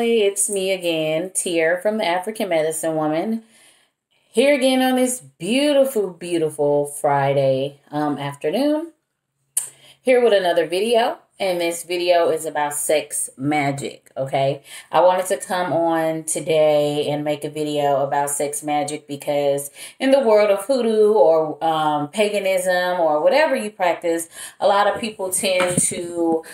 family, it's me again, Tier from the African Medicine Woman. Here again on this beautiful, beautiful Friday afternoon. Here with another video. And this video is about sex magic, okay? I wanted to come on today and make a video about sex magic because in the world of hoodoo or paganism or whatever you practice, a lot of people tend to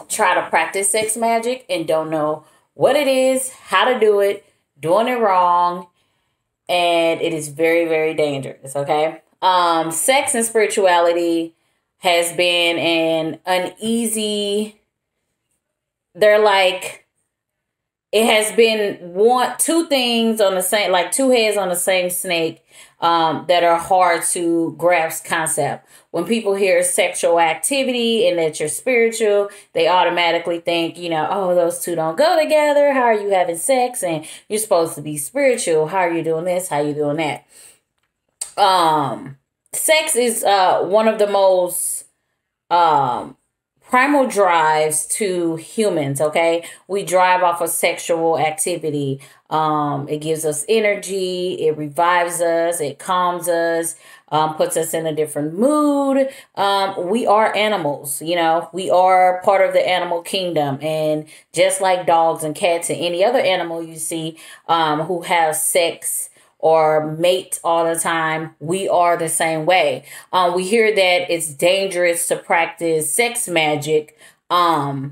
try to practice sex magic and don't know what it is, how to do it, doing it wrong, and it is very, very dangerous, okay? Sex and spirituality has been an uneasy, it has been two things on the same, like two heads on the same snake, that are hard to grasp concept. When people hear sexual activity and that you're spiritual, they automatically think, oh, those two don't go together. How are you having sex? And you're supposed to be spiritual. How are you doing this? How are you doing that? Sex is one of the most primal drives to humans, okay? We drive off of sexual activity. It gives us energy, it revives us, it calms us, puts us in a different mood. We are animals, we are part of the animal kingdom. And just like dogs and cats and any other animal you see who have sex or mate all the time, we are the same way. We hear that it's dangerous to practice sex magic all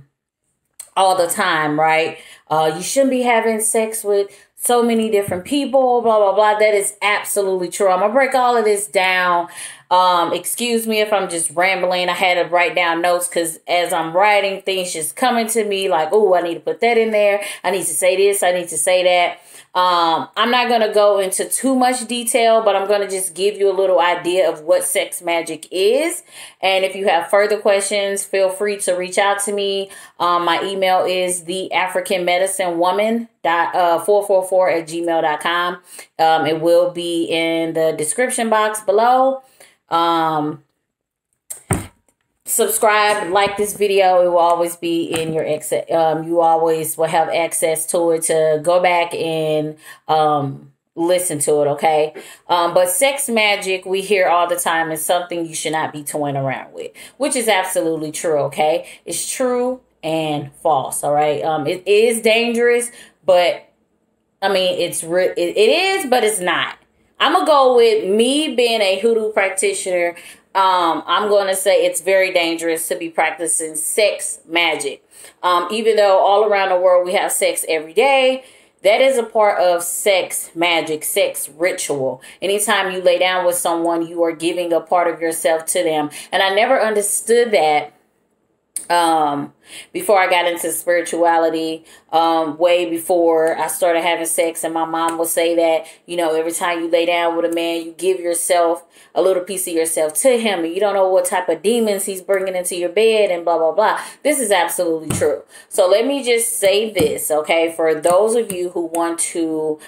the time, right? You shouldn't be having sex with so many different people, blah, blah, blah. That is absolutely true. I'm going to break all of this down. Excuse me if I'm just rambling. I had to write down notes because as I'm writing, things just coming to me like, oh, I need to put that in there. I need to say this. I need to say that. I'm not going to go into too much detail, but I'm going to just give you a little idea of what sex magic is. And if you have further questions, feel free to reach out to me. My email is theafricanmedicinewoman.444@gmail.com. It will be in the description box below. Subscribe, like this video. It will always be in your access. You always will have access to it to go back and listen to it, okay? But sex magic, we hear all the time, is something you should not be toying around with, which is absolutely true, okay? It's true and false, all right? It is dangerous, but I mean, it is, but it's not. I'm going to go with me being a hoodoo practitioner. I'm going to say it's very dangerous to be practicing sex magic. Even though all around the world we have sex every day, that is a part of sex magic, sex ritual. Anytime you lay down with someone, you are giving a part of yourself to them. And I never understood that before I got into spirituality, way before I started having sex. And my mom will say that, every time you lay down with a man, you give yourself a little piece of yourself to him, and you don't know what type of demons he's bringing into your bed and blah, blah, blah. This is absolutely true. So let me just say this, okay? For those of you who want to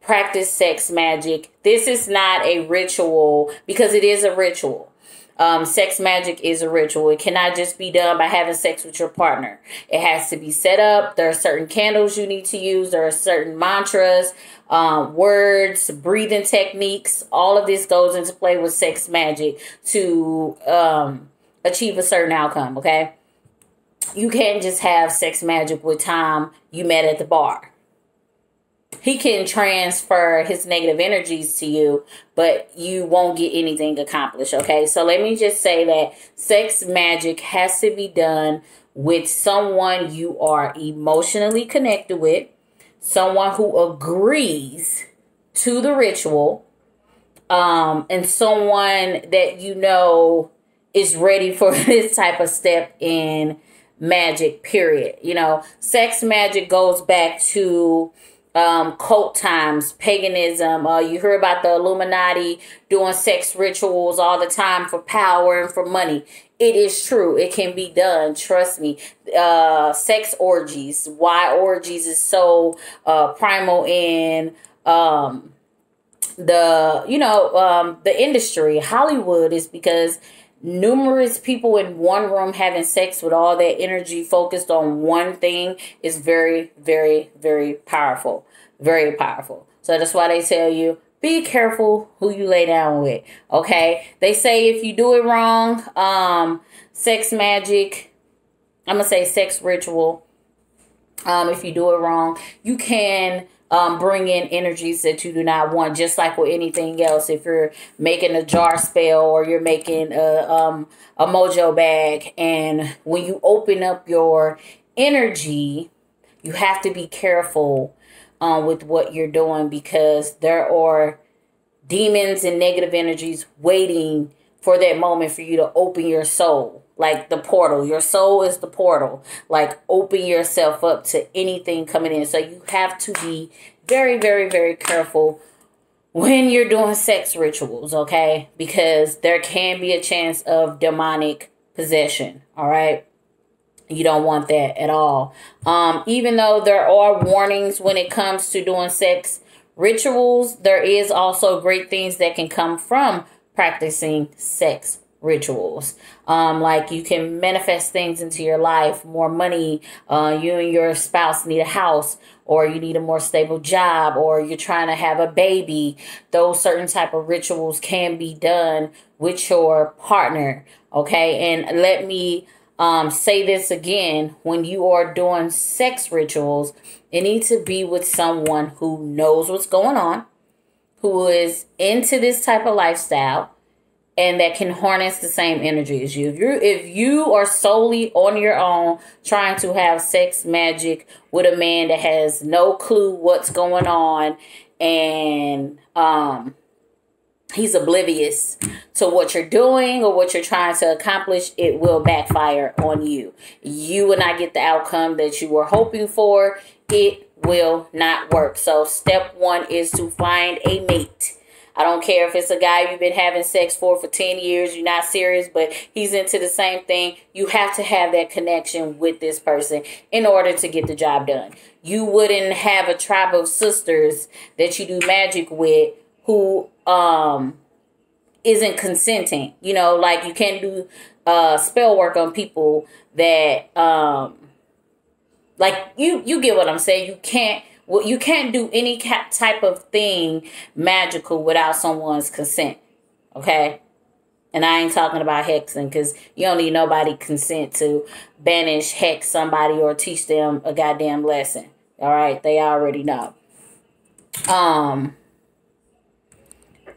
practice sex magic, this is not a ritual, because it is a ritual. Sex magic is a ritual. It cannot just be done by having sex with your partner. It has to be set up. There are certain candles you need to use. There are certain mantras, words, breathing techniques. All of this goes into play with sex magic to achieve a certain outcome, okay? You can't just have sex magic with Tom you met at the bar. He can transfer his negative energies to you, but you won't get anything accomplished, okay? So let me just say that sex magic has to be done with someone you are emotionally connected with, someone who agrees to the ritual, and someone that is ready for this type of step in magic, period. Sex magic goes back to cult times, paganism. You hear about the Illuminati doing sex rituals all the time for power and for money. It is true. It can be done. Trust me. Sex orgies. Why orgies is so primal in the industry, Hollywood, is because numerous people in one room having sex with all that energy focused on one thing is very, very, very powerful. Very powerful. So that's why they tell you, be careful who you lay down with. Okay? They say if you do it wrong, sex magic, I'm going to say sex ritual. If you do it wrong, you can bring in energies that you do not want, just like with anything else. If you're making a jar spell or you're making a mojo bag, and when you open up your energy, you have to be careful with what you're doing, because there are demons and negative energies waiting for that moment for you to open your soul. Like the portal. Your soul is the portal. Like, open yourself up to anything coming in. So you have to be very, very, very careful when you're doing sex rituals, okay? Because there can be a chance of demonic possession, all right? You don't want that at all. Even though there are warnings when it comes to doing sex rituals, there is also great things that can come from practicing sex rituals. Like, you can manifest things into your life, more money, you and your spouse need a house, or you need a more stable job, or you're trying to have a baby. Those certain type of rituals can be done with your partner, okay? And let me say this again: when you are doing sex rituals, it needs to be with someone who knows what's going on, who is into this type of lifestyle, and that can harness the same energy as you. If you are solely on your own trying to have sex magic with a man that has no clue what's going on, and he's oblivious to what you're doing or what you're trying to accomplish, it will backfire on you. You will not get the outcome that you were hoping for. It will not work. So step one is to find a mate. I don't care if it's a guy you've been having sex for 10 years, you're not serious, but he's into the same thing. You have to have that connection with this person in order to get the job done. You wouldn't have a tribe of sisters that you do magic with who isn't consenting. You know, like, you can't do spell work on people that like, you get what I'm saying. You can't do any type of thing magical without someone's consent, okay? And I ain't talking about hexing, because you don't need nobody consent to banish, hex somebody, or teach them a goddamn lesson, all right? They already know.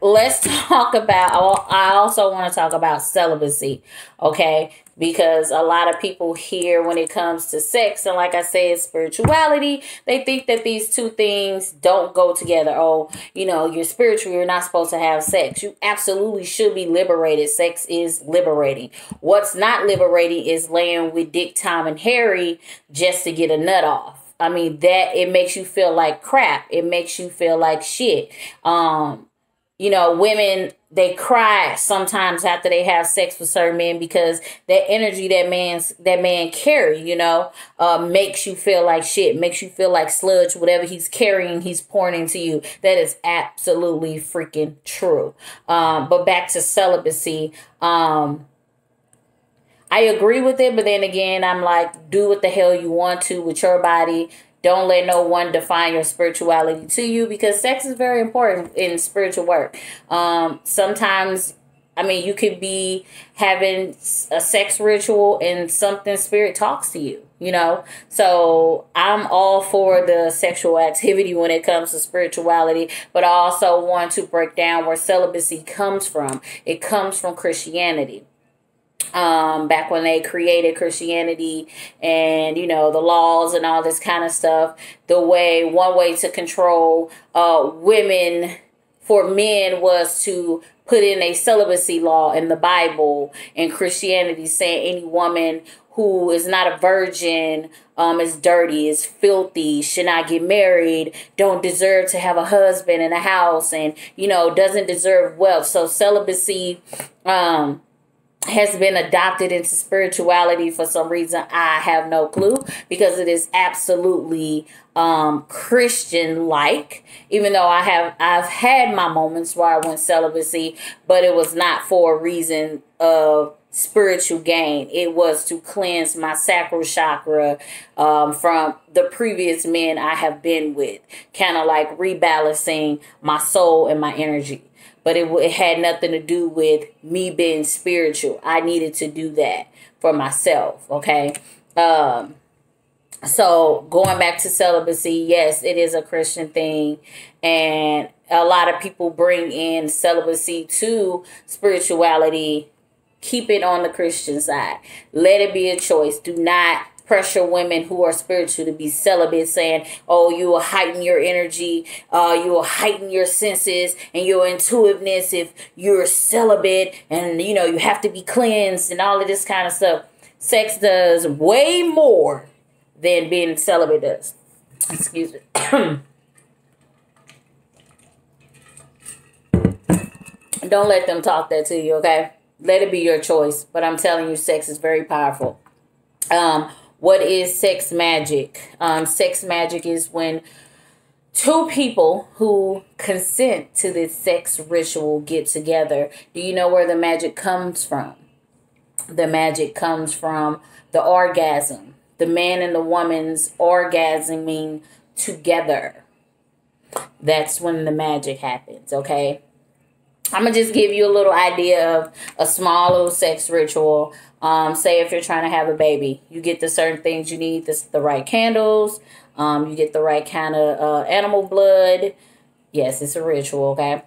Let's talk about, I also want to talk about celibacy, okay? Because a lot of people here, when it comes to sex, and like I said, spirituality, they think that these two things don't go together. Oh, you know, you're spiritual, you're not supposed to have sex. You absolutely should be liberated. Sex is liberating. What's not liberating is laying with Dick, Tom, and Harry just to get a nut off. I mean, that, it makes you feel like crap. It makes you feel like shit. You know, women, they cry sometimes after they have sex with certain men, because that energy that man carry, you know, makes you feel like shit, makes you feel like sludge. Whatever he's carrying, he's pouring into you. That is absolutely freaking true. But back to celibacy, I agree with it, but then again, I'm like, do what the hell you want to with your body. Don't let no one define your spirituality to you, because sex is very important in spiritual work. Sometimes, I mean, you could be having a sex ritual and something spirit talks to you, you know. So I'm all for the sexual activity when it comes to spirituality, but I also want to break down where celibacy comes from. It comes from Christianity. Back when they created Christianity and, you know, the laws and all this kind of stuff, one way to control women for men was to put in a celibacy law in the Bible, and Christianity saying any woman who is not a virgin, is dirty, is filthy, should not get married, don't deserve to have a husband and a house, and, you know, doesn't deserve wealth. So celibacy, has been adopted into spirituality for some reason. I have no clue, because it is absolutely Christian like, even though I've had my moments where I went celibacy, but it was not for a reason of spiritual gain. It was to cleanse my sacral chakra from the previous men I have been with, kind of like rebalancing my soul and my energy. But it had nothing to do with me being spiritual. I needed to do that for myself, okay? So going back to celibacy, yes, it is a Christian thing. And a lot of people bring in celibacy to spirituality. Keep it on the Christian side. Let it be a choice. Do not pressure women who are spiritual to be celibate, saying, oh, you will heighten your energy, you will heighten your senses and your intuitiveness if you're celibate, and you know you have to be cleansed and all of this kind of stuff. Sex does way more than being celibate does. Excuse me. Don't let them talk that to you, okay? Let it be your choice. But I'm telling you, sex is very powerful. What is sex magic? Sex magic is when two people who consent to this sex ritual get together. Do you know where the magic comes from? The magic comes from the orgasm. The man and the woman's orgasming together. That's when the magic happens, okay? I'm going to just give you a little idea of a small little sex ritual. Say if you're trying to have a baby, you get the certain things you need, the right candles, you get the right kind of animal blood. Yes, it's a ritual, okay?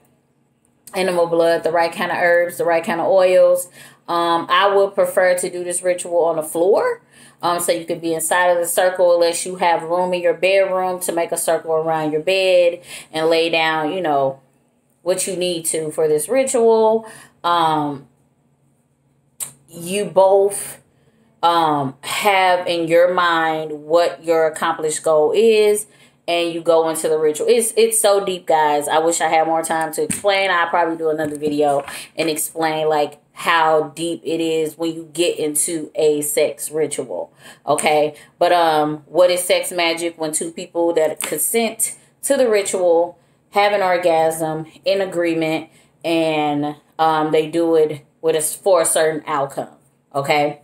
Animal blood, the right kind of herbs, the right kind of oils. I would prefer to do this ritual on the floor. So you could be inside of the circle, unless you have room in your bedroom to make a circle around your bed and lay down, you know, what you need to for this ritual. You both have in your mind what your accomplished goal is, and you go into the ritual. It's so deep, guys. I wish I had more time to explain. I'll probably do another video and explain like how deep it is when you get into a sex ritual. Okay, but what is sex magic? When two people that consent to the ritual have an orgasm in agreement, and they do it for a certain outcome. Okay,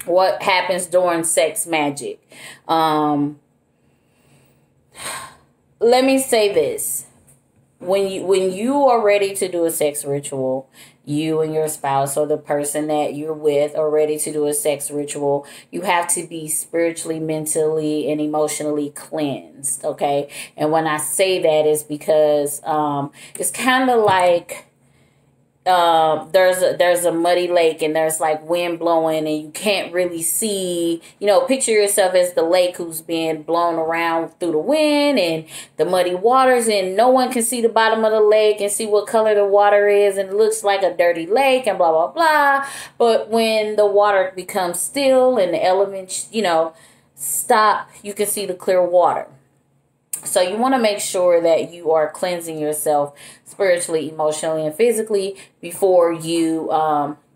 what happens during sex magic? Let me say this: when you are ready to do a sex ritual, you and your spouse or the person that you're with are ready to do a sex ritual, you have to be spiritually, mentally, and emotionally cleansed, okay? And when I say that, is because it's kind of like there's a muddy lake, and there's like wind blowing, and you can't really see, you know, picture yourself as the lake who's being blown around through the wind and the muddy waters, and no one can see the bottom of the lake and see what color the water is, and it looks like a dirty lake and blah blah blah. But when the water becomes still and the elements, you know, stop, you can see the clear water. So you want to make sure that you are cleansing yourself spiritually, emotionally, and physically before you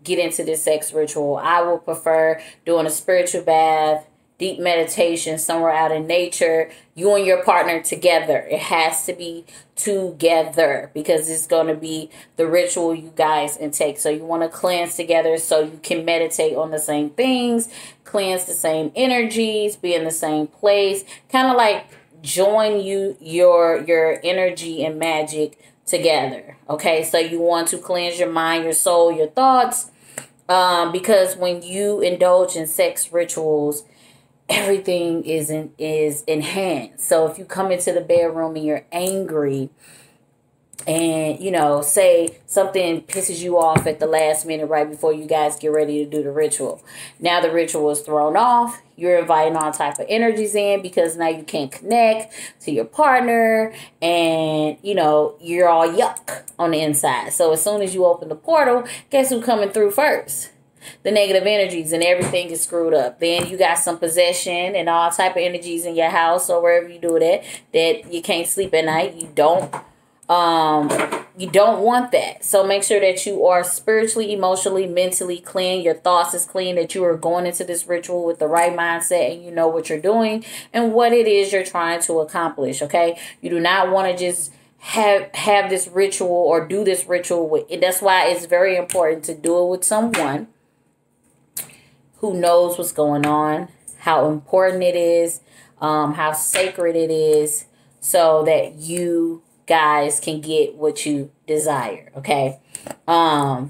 get into this sex ritual. I would prefer doing a spiritual bath, deep meditation, somewhere out in nature, you and your partner together. It has to be together, because it's going to be the ritual you guys intake. So you want to cleanse together so you can meditate on the same things, cleanse the same energies, be in the same place, kind of like join your energy and magic together. Okay, so you want to cleanse your mind, your soul, your thoughts, because when you indulge in sex rituals, everything is enhanced. So if you come into the bedroom and you're angry, and you know, say something pisses you off at the last minute right before you guys get ready to do the ritual, now the ritual is thrown off. You're inviting all type of energies in, because now you can't connect to your partner, and you know, you're all yuck on the inside. So as soon as you open the portal, guess who's coming through first? The negative energies, and everything is screwed up. Then you got some possession and all type of energies in your house or wherever you do that you can't sleep at night. You don't You don't want that. So make sure that you are spiritually, emotionally, mentally clean. Your thoughts is clean, that you are going into this ritual with the right mindset and you know what you're doing and what it is you're trying to accomplish, okay? You do not want to just have this ritual or do this ritual with. That's why it's very important to do it with someone who knows what's going on, how important it is, how sacred it is, so that you guys can get what you desire, okay? I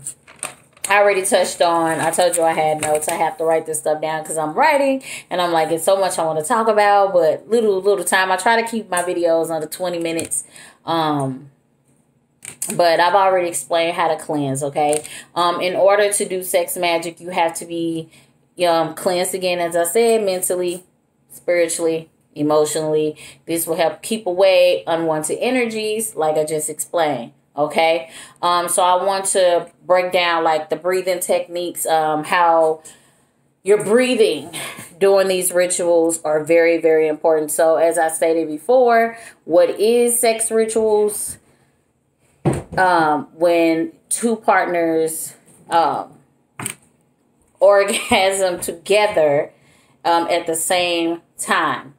already touched on, I told you I had notes. I have to write this stuff down because I'm writing and I'm like, it's so much I want to talk about, but little time. I try to keep my videos under 20 minutes. But I've already explained how to cleanse, okay? In order to do sex magic, you have to be cleansed again, as I said, mentally, spiritually, emotionally. This will help keep away unwanted energies, like I just explained. Okay. So I want to break down like the breathing techniques, how your breathing during these rituals are very, very important. So as I stated before, what is sex rituals? When two partners orgasm together at the same time.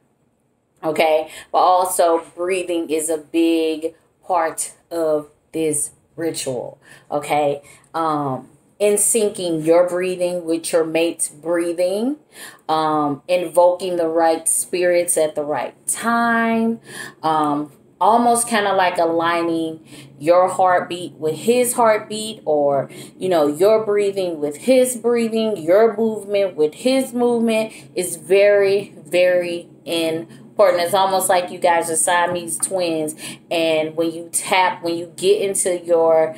Okay. But also breathing is a big part of this ritual. Okay. In syncing your breathing with your mate's breathing, invoking the right spirits at the right time, almost kind of like aligning your heartbeat with his heartbeat, or, your breathing with his breathing, your movement with his movement is very, very important. It's almost like you guys are Siamese twins. And when you get into your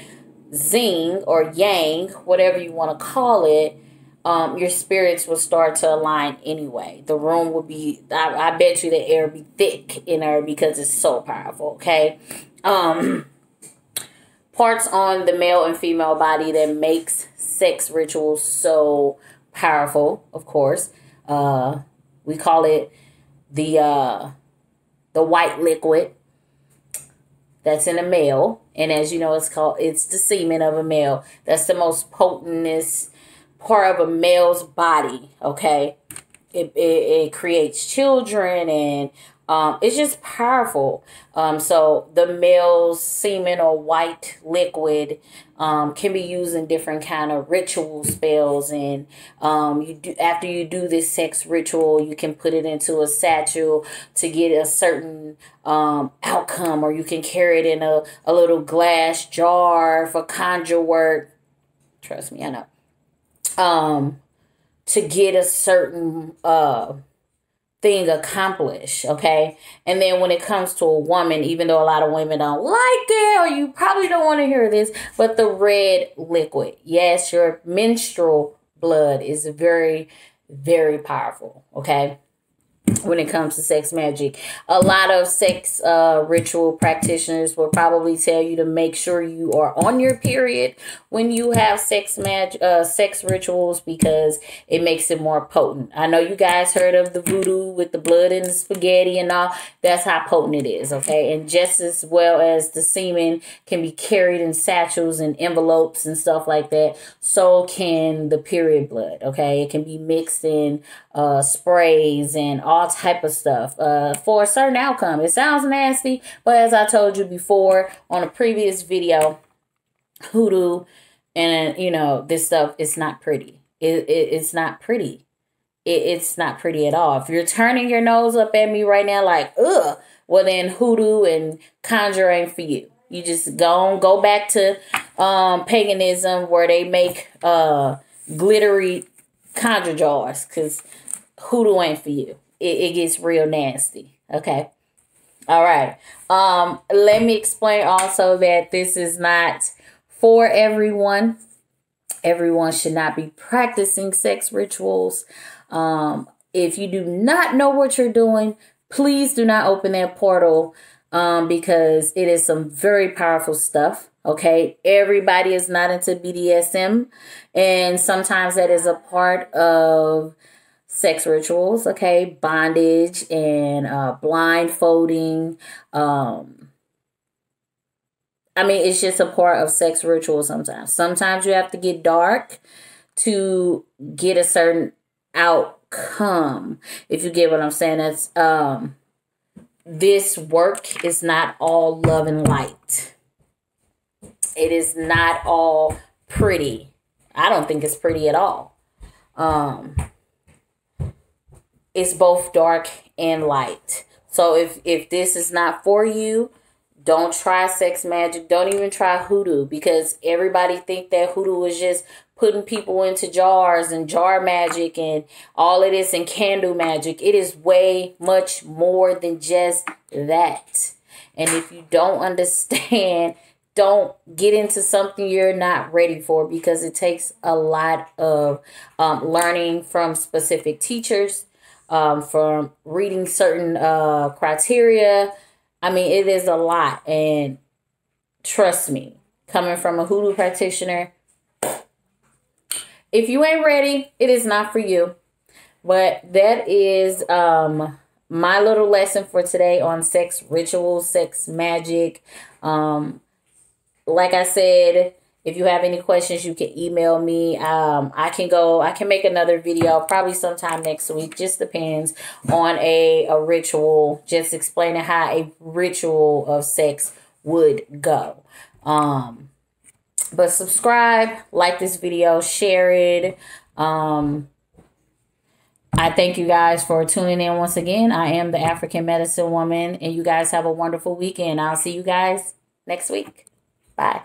zing or yang, whatever you want to call it, your spirits will start to align anyway. The room will be, I bet you the air be thick in there because it's so powerful, okay? Parts on the male and female body that makes sex rituals so powerful, of course. We call it the white liquid that's in a male. And as you know, it's the semen of a male. That's the most potentest part of a male's body, okay? It creates children, and it's just powerful. So the male's semen or white liquid can be used in different kind of ritual spells, and after you do this sex ritual, you can put it into a satchel to get a certain outcome, or you can carry it in a little glass jar for conjure work. Trust me, I know. To get a certain thing accomplished, okay? And then when it comes to a woman, even though a lot of women don't like it, or you probably don't want to hear this, but the red liquid, yes, your menstrual blood is very, very powerful, okay? When it comes to sex magic, a lot of sex ritual practitioners will probably tell you to make sure you are on your period when you have sex rituals, because it makes it more potent. I know you guys heard of the voodoo with the blood and the spaghetti and all. That's how potent it is, okay? And just as well as the semen can be carried in satchels and envelopes and stuff like that, so can the period blood, okay? It can be mixed in sprays and all type of stuff for a certain outcome. It sounds nasty, but as I told you before on a previous video, hoodoo and this stuff, it's not pretty. It's not pretty. It's not pretty at all. If you're turning your nose up at me right now like, ugh, well then hoodoo and conjure ain't for you. You just go back to paganism, where they make glittery conjure jars, because hoodoo ain't for you. It gets real nasty. Okay. All right. Let me explain also that this is not for everyone. Everyone should not be practicing sex rituals. If you do not know what you're doing, please do not open that portal, because it is some very powerful stuff. Okay. Everybody is not into BDSM, and sometimes that is a part of sex rituals, okay? Bondage and blindfolding, I mean, it's just a part of sex ritual sometimes. Sometimes you have to get dark to get a certain outcome. If you get what I'm saying, that's this work is not all love and light. It is not all pretty. I don't think it's pretty at all. It's both dark and light. So if this is not for you, don't try sex magic. Don't even try hoodoo, because everybody think that hoodoo is just putting people into jars and jar magic and all of this and candle magic. It is way much more than just that. And if you don't understand, don't get into something you're not ready for, because it takes a lot of learning from specific teachers, from reading certain criteria. I mean, it is a lot. And trust me, coming from a hoodoo practitioner, if you ain't ready, it is not for you. But that is my little lesson for today on sex rituals, sex magic. Like I said, if you have any questions, you can email me. I can make another video probably sometime next week. Just depends on a ritual, just explaining how a ritual of sex would go. But subscribe, like this video, share it. I thank you guys for tuning in once again. I am the African Medicine Woman, and you guys have a wonderful weekend. I'll see you guys next week. Bye.